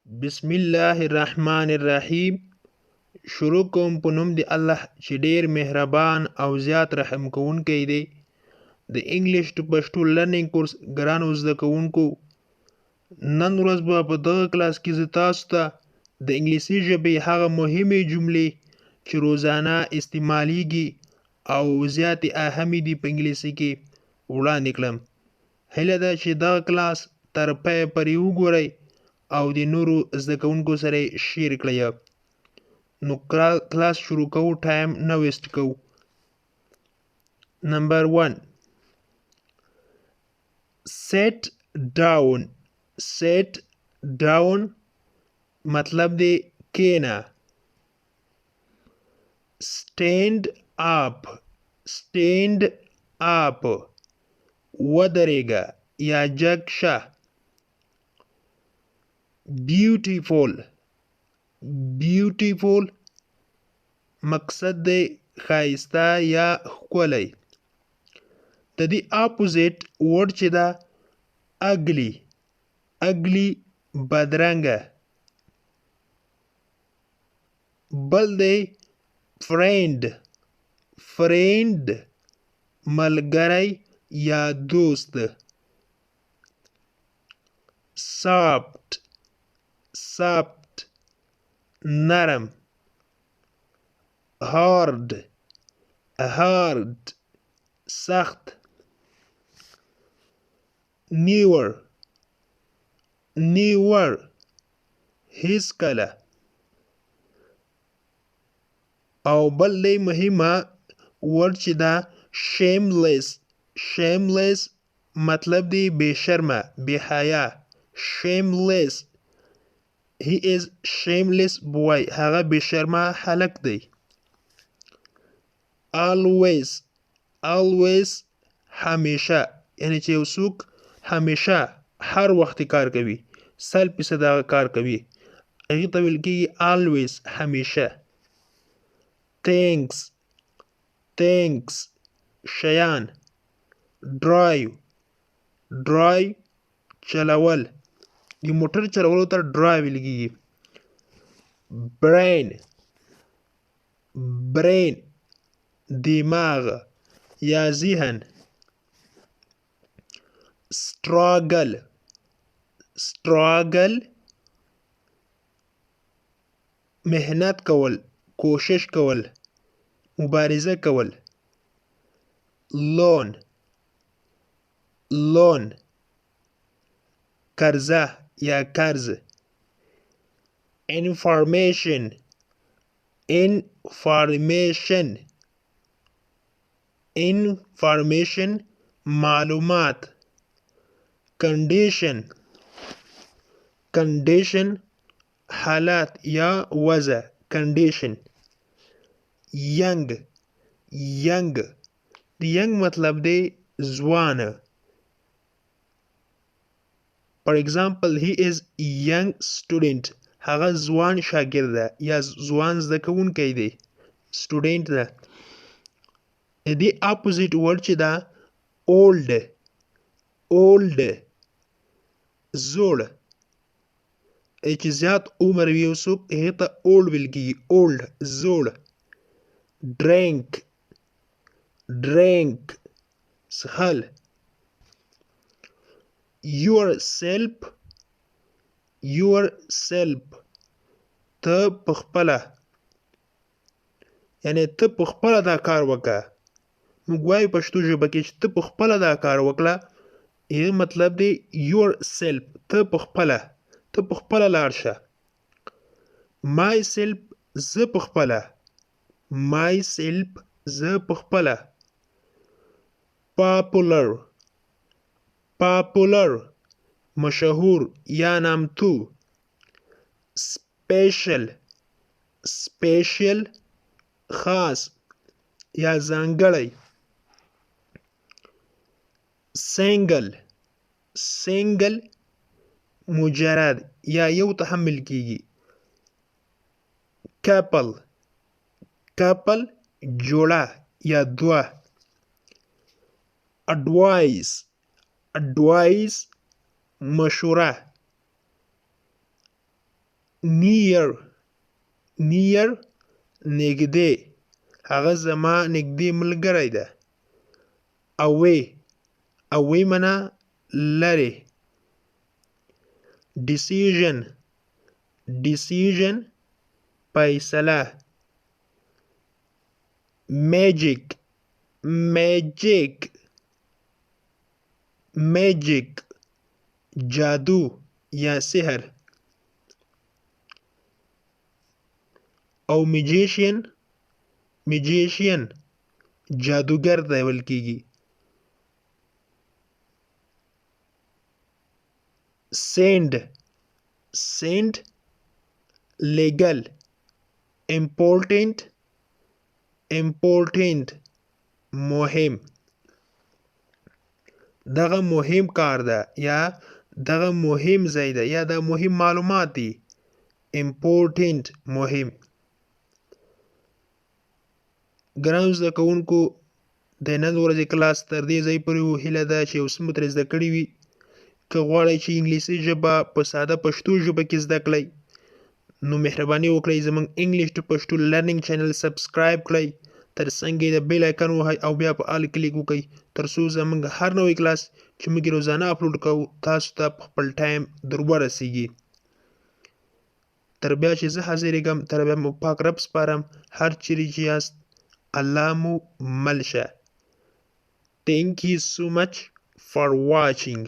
بسم الله الرحمن الرحیم. شروع کوم په نوم د الله چې ډیر مهربان او زیات رحم کوونکی دی. د انګلیش ټو پښتو لرنینګ کورس ګرانو زده کوونکو، نن ورځ به په دغه کلاس کې زه تاسو ته د انګلیسي ژبې هغه مهمې جملې چې روزانه استعمالیږي او زیاتې اهمې دي په انګلیسي کې وړاندې کړم. هیله ده چې دغه کلاس تر پایه پورې وګورئ او د نورو زده کوونکو سره یې شیر کړئ. نو کلاس شروع کوو، ټایم نه ویسټ کوو. نمبر 1، set down. set down مطلب دی کینا. stand up. stand up ودرېږه یا جګ شه. beautiful. beautiful مقصد دی ښایسته یا ښکلی. د دې اپوزیټ ورډ چې ده ugly. ugly بدرنګه. بل دی friend. friend ملګری یا دوست. soft. soft نرم. hard. hard سخت. newer. newer هیڅکله. او بل دی مهمه ورډ چې ده shameless. shameless مطلب دی بې شرمه، بې حیا. shameless. he is shameless boy. هغه بې شرمه هلک دی. always. always همیشه، یعنی چې یو څوک همیشه هر وخت کار کوي، 100% هغه کار کوي، هغې ته ویل کېږي always همیشه. thanks. thanks شیان. drive. drive چلول، د موټر چلولو ته drive ویل کېږي. brain. brain دماغ یا ذهن. struggle. struggle محنت کول، کوشش کول، مبارزه کول. loan. loan قرضه یا قرض. information. information information معلومات. condition. condition حالات یا وضع. condition. young. young د young مطلب دی ځوانه. for example he is young student. هغه ځوان شاګرد ده یا ځوان زده کوونکی دی، student ده. د دې اپوزیټ ورډ چې ده old. old زوړ، چې زیات عمر وي یو څوک هغې ته old ویل کېږي. old زوړ. drink. drink څښل. yourself. yourself ته پخپله، یعنی ته پخپله دا کار وکړه. موږ وایو پښتو ژبه کې چې ته پخپله دا کار وکړه، یې مطلب دی yourself ته پخپله، ته پخپله لاړ شه. myself زه پخپله. myself زه پخپله. popular. popular مشهور یا نامتو. special. special خاص یا ځانګړی. single. single مجرد یا یو ته هم ویل کېږي. couple. couple جوړه یا دوه. advice. advice مشوره. near نږدې، هغه زما نږدې ملګری ده. away معنا لرې. decision فیصله. magic جادو یا سحر. او magician جادوگر ته ویل کیږي. send legal. important مهم. دغه مهم کار ده یا دغه مهم ځای ده یا دا مهم معلومات دي. important مهم. ګرانو زده کوونکو د نن ورځې کلاس تر دې ځای پورې و. هیله ده چې یو څه مو ترې زده کړي وي. که غواړئ چې انګلیسي ژبه په ساده پښتو ژبه کې زده کړئ نو مهرباني وکړئ زموږ انګلیش ټو پښتو لرنینګ چینل سبسکرایب کړئ، تر څنګ یې د بیل آیکن ووهئ او بیا په آل کلیک وکړئ تر څو زموږ هر نوی کلاس چې موږ یې روزانه اپلوډ کوو تاسو ته په خپل ټایم در ورسیږي. تر بیا چې زه حاضرېږم تر بیا مو پاک رب سپارم. هر چیرې چې یاست الله مو مل شه. Thank you so much for watching.